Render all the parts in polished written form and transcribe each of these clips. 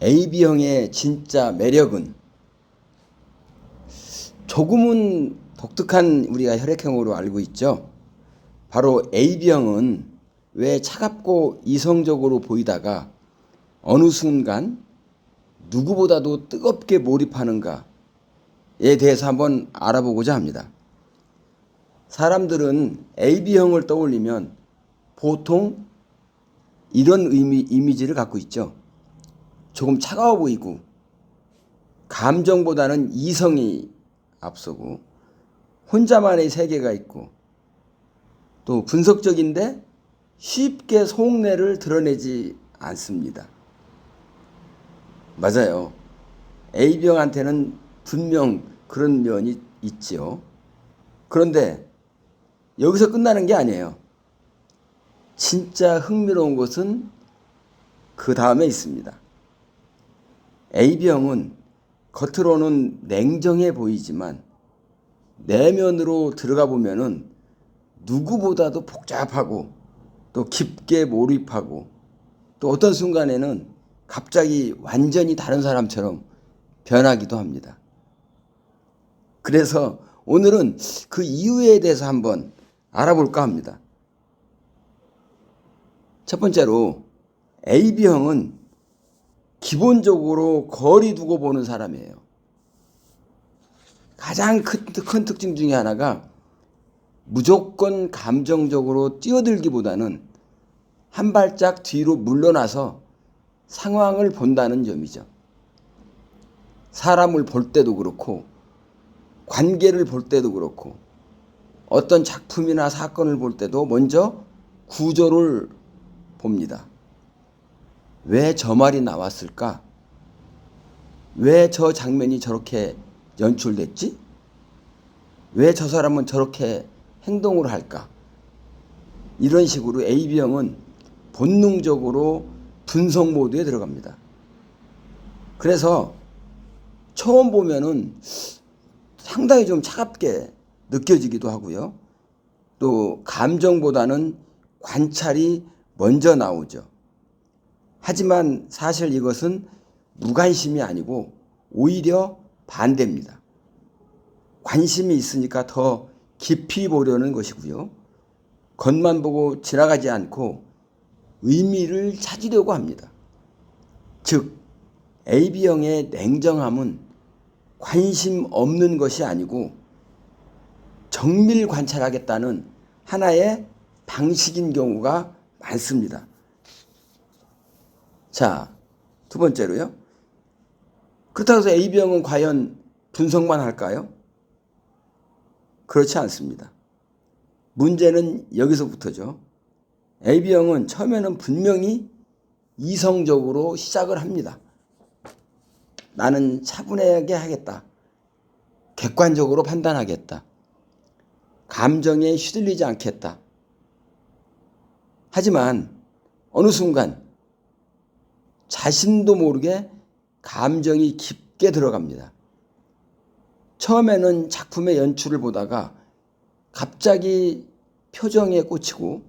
AB형의 진짜 매력은 조금은 독특한 우리가 혈액형으로 알고 있죠. 바로 AB형은 왜 차갑고 이성적으로 보이다가 어느 순간 누구보다도 뜨겁게 몰입하는가에 대해서 한번 알아보고자 합니다. 사람들은 AB형을 떠올리면 보통 이런 이미지를 갖고 있죠. 조금 차가워 보이고 감정보다는 이성이 앞서고 혼자만의 세계가 있고 또 분석적인데 쉽게 속내를 드러내지 않습니다. 맞아요. AB형한테는 분명 그런 면이 있지요. 그런데 여기서 끝나는 게 아니에요. 진짜 흥미로운 것은 그 다음에 있습니다. AB형은 겉으로는 냉정해 보이지만 내면으로 들어가 보면은 누구보다도 복잡하고 또 깊게 몰입하고 또 어떤 순간에는 갑자기 완전히 다른 사람처럼 변하기도 합니다. 그래서 오늘은 그 이유에 대해서 한번 알아볼까 합니다. 첫 번째로 AB형은 기본적으로 거리 두고 보는 사람이에요. 가장 큰 특징 중에 하나가 무조건 감정적으로 뛰어들기보다는 한 발짝 뒤로 물러나서 상황을 본다는 점이죠. 사람을 볼 때도 그렇고 관계를 볼 때도 그렇고 어떤 작품이나 사건을 볼 때도 먼저 구조를 봅니다. 왜 저 말이 나왔을까? 왜 저 장면이 저렇게 연출됐지? 왜 저 사람은 저렇게 행동을 할까? 이런 식으로 AB형은 본능적으로 분석 모드에 들어갑니다. 그래서 처음 보면은 상당히 좀 차갑게 느껴지기도 하고요. 또 감정보다는 관찰이 먼저 나오죠. 하지만 사실 이것은 무관심이 아니고 오히려 반대입니다. 관심이 있으니까 더 깊이 보려는 것이고요. 겉만 보고 지나가지 않고 의미를 찾으려고 합니다. 즉, AB형의 냉정함은 관심 없는 것이 아니고 정밀 관찰하겠다는 하나의 방식인 경우가 많습니다. 자, 두 번째로요. 그렇다고 해서 AB형은 과연 분석만 할까요? 그렇지 않습니다. 문제는 여기서부터죠. AB형은 처음에는 분명히 이성적으로 시작을 합니다. 나는 차분하게 하겠다. 객관적으로 판단하겠다. 감정에 휘둘리지 않겠다. 하지만 어느 순간 자신도 모르게 감정이 깊게 들어갑니다. 처음에는 작품의 연출을 보다가 갑자기 표정에 꽂히고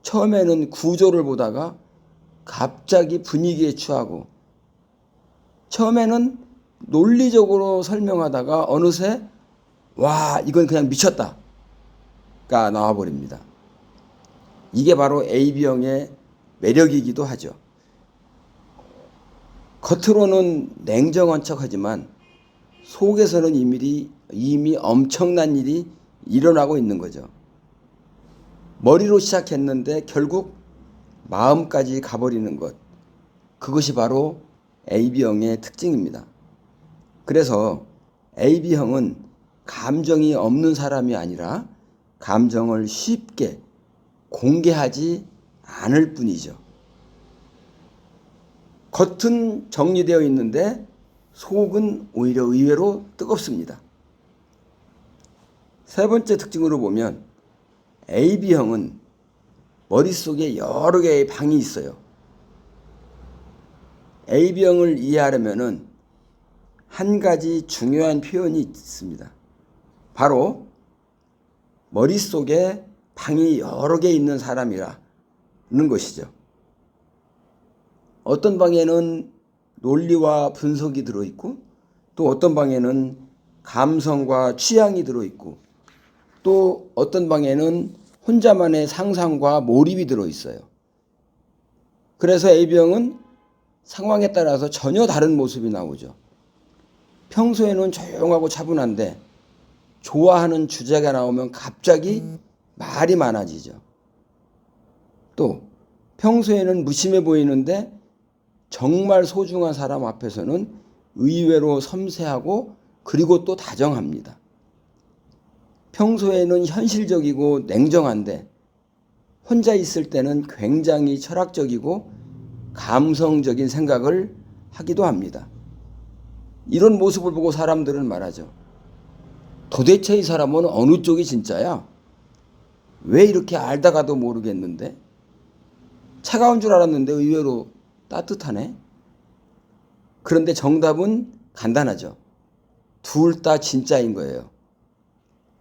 처음에는 구조를 보다가 갑자기 분위기에 취하고 처음에는 논리적으로 설명하다가 어느새 와 이건 그냥 미쳤다가 나와버립니다. 이게 바로 AB형의 매력이기도 하죠. 겉으로는 냉정한 척하지만 속에서는 이미 엄청난 일이 일어나고 있는 거죠. 머리로 시작했는데 결국 마음까지 가버리는 것. 그것이 바로 AB형의 특징입니다. 그래서 AB형은 감정이 없는 사람이 아니라 감정을 쉽게 공개하지 않을 뿐이죠. 겉은 정리되어 있는데 속은 오히려 의외로 뜨겁습니다. 세 번째 특징으로 보면 AB형은 머릿속에 여러 개의 방이 있어요. AB형을 이해하려면 한 가지 중요한 표현이 있습니다. 바로 머릿속에 방이 여러 개 있는 사람이라는 것이죠. 어떤 방에는 논리와 분석이 들어있고, 또 어떤 방에는 감성과 취향이 들어있고, 또 어떤 방에는 혼자만의 상상과 몰입이 들어있어요. 그래서 A병은 상황에 따라서 전혀 다른 모습이 나오죠. 평소에는 조용하고 차분한데 좋아하는 주제가 나오면 갑자기 말이 많아지죠. 또 평소에는 무심해 보이는데 정말 소중한 사람 앞에서는 의외로 섬세하고 그리고 또 다정합니다. 평소에는 현실적이고 냉정한데 혼자 있을 때는 굉장히 철학적이고 감성적인 생각을 하기도 합니다. 이런 모습을 보고 사람들은 말하죠. 도대체 이 사람은 어느 쪽이 진짜야? 왜 이렇게 알다가도 모르겠는데? 차가운 줄 알았는데 의외로 따뜻하네? 그런데 정답은 간단하죠. 둘 다 진짜인 거예요.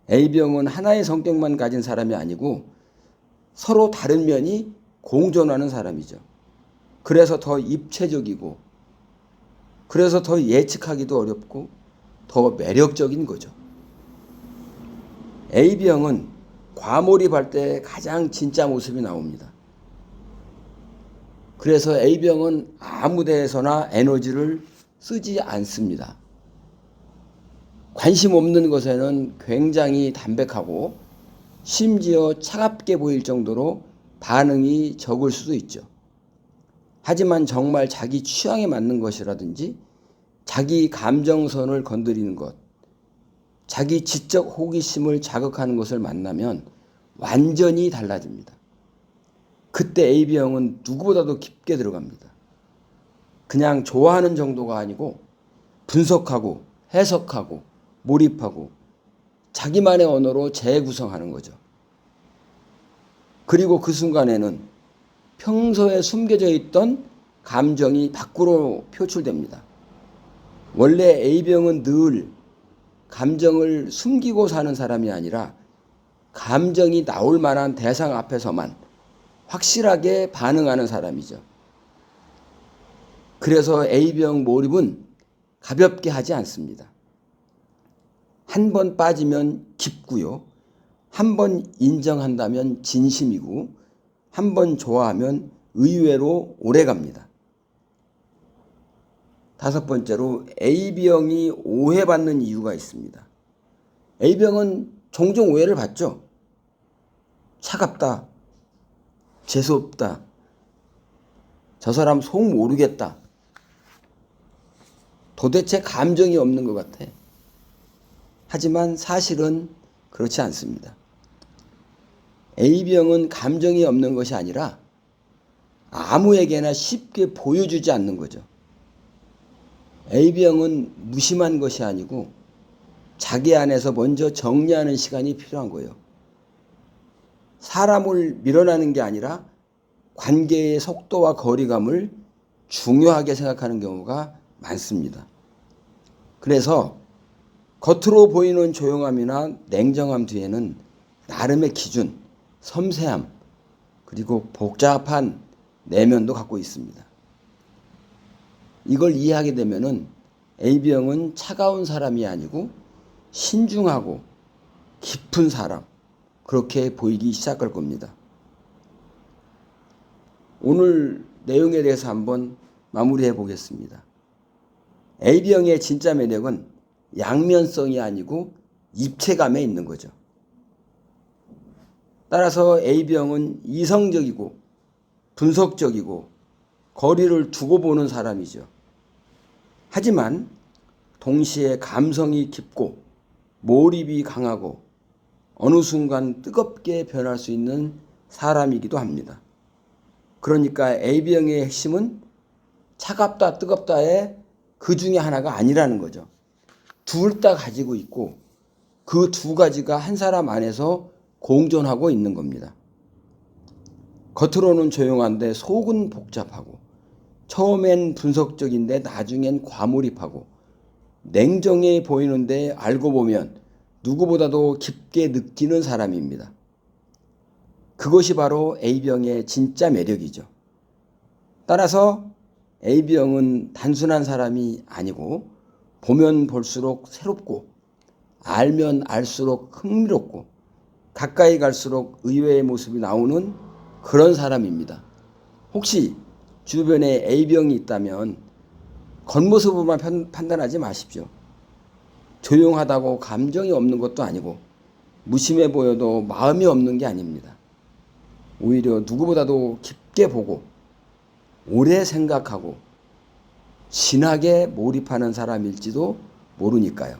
A병은 하나의 성격만 가진 사람이 아니고 서로 다른 면이 공존하는 사람이죠. 그래서 더 입체적이고, 그래서 더 예측하기도 어렵고 더 매력적인 거죠. A병은 과몰입할 때 가장 진짜 모습이 나옵니다. 그래서 A병은 아무 데에서나 에너지를 쓰지 않습니다. 관심 없는 것에는 굉장히 담백하고 심지어 차갑게 보일 정도로 반응이 적을 수도 있죠. 하지만 정말 자기 취향에 맞는 것이라든지 자기 감정선을 건드리는 것, 자기 지적 호기심을 자극하는 것을 만나면 완전히 달라집니다. 그때 A병은 누구보다도 깊게 들어갑니다. 그냥 좋아하는 정도가 아니고 분석하고 해석하고 몰입하고 자기만의 언어로 재구성하는 거죠. 그리고 그 순간에는 평소에 숨겨져 있던 감정이 밖으로 표출됩니다. 원래 A병은 늘 감정을 숨기고 사는 사람이 아니라 감정이 나올 만한 대상 앞에서만 확실하게 반응하는 사람이죠. 그래서 A병 몰입은 가볍게 하지 않습니다. 한 번 빠지면 깊고요. 한 번 인정한다면 진심이고, 한 번 좋아하면 의외로 오래갑니다. 다섯 번째로 A병이 오해받는 이유가 있습니다. A병은 종종 오해를 받죠. 차갑다, 재수없다, 저 사람 속 모르겠다, 도대체 감정이 없는 것 같아. 하지만 사실은 그렇지 않습니다. A병은 감정이 없는 것이 아니라 아무에게나 쉽게 보여주지 않는 거죠. A병은 무심한 것이 아니고 자기 안에서 먼저 정리하는 시간이 필요한 거예요. 사람을 밀어내는 게 아니라 관계의 속도와 거리감을 중요하게 생각하는 경우가 많습니다. 그래서 겉으로 보이는 조용함이나 냉정함 뒤에는 나름의 기준, 섬세함, 그리고 복잡한 내면도 갖고 있습니다. 이걸 이해하게 되면은 A병은 차가운 사람이 아니고 신중하고 깊은 사람, 그렇게 보이기 시작할 겁니다. 오늘 내용에 대해서 한번 마무리해 보겠습니다. A병의 진짜 매력은 양면성이 아니고 입체감에 있는 거죠. 따라서 A병은 이성적이고 분석적이고 거리를 두고 보는 사람이죠. 하지만 동시에 감성이 깊고 몰입이 강하고 어느 순간 뜨겁게 변할 수 있는 사람이기도 합니다. 그러니까 A병의 핵심은 차갑다 뜨겁다의 그 중에 하나가 아니라는 거죠. 둘 다 가지고 있고 그 두 가지가 한 사람 안에서 공존하고 있는 겁니다. 겉으로는 조용한데 속은 복잡하고, 처음엔 분석적인데 나중엔 과몰입하고, 냉정해 보이는데 알고 보면 누구보다도 깊게 느끼는 사람입니다. 그것이 바로 A병의 진짜 매력이죠. 따라서 AB형은 단순한 사람이 아니고 보면 볼수록 새롭고 알면 알수록 흥미롭고 가까이 갈수록 의외의 모습이 나오는 그런 사람입니다. 혹시 주변에 A병이 있다면 겉모습으로만 판단하지 마십시오. 조용하다고 감정이 없는 것도 아니고 무심해 보여도 마음이 없는 게 아닙니다. 오히려 누구보다도 깊게 보고 오래 생각하고 진하게 몰입하는 사람일지도 모르니까요.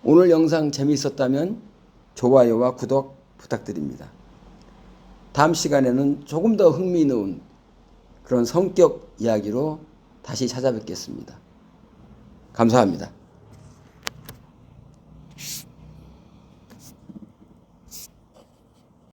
오늘 영상 재미있었다면 좋아요와 구독 부탁드립니다. 다음 시간에는 조금 더 흥미있는 그런 성격 이야기로 다시 찾아뵙겠습니다. 감사합니다.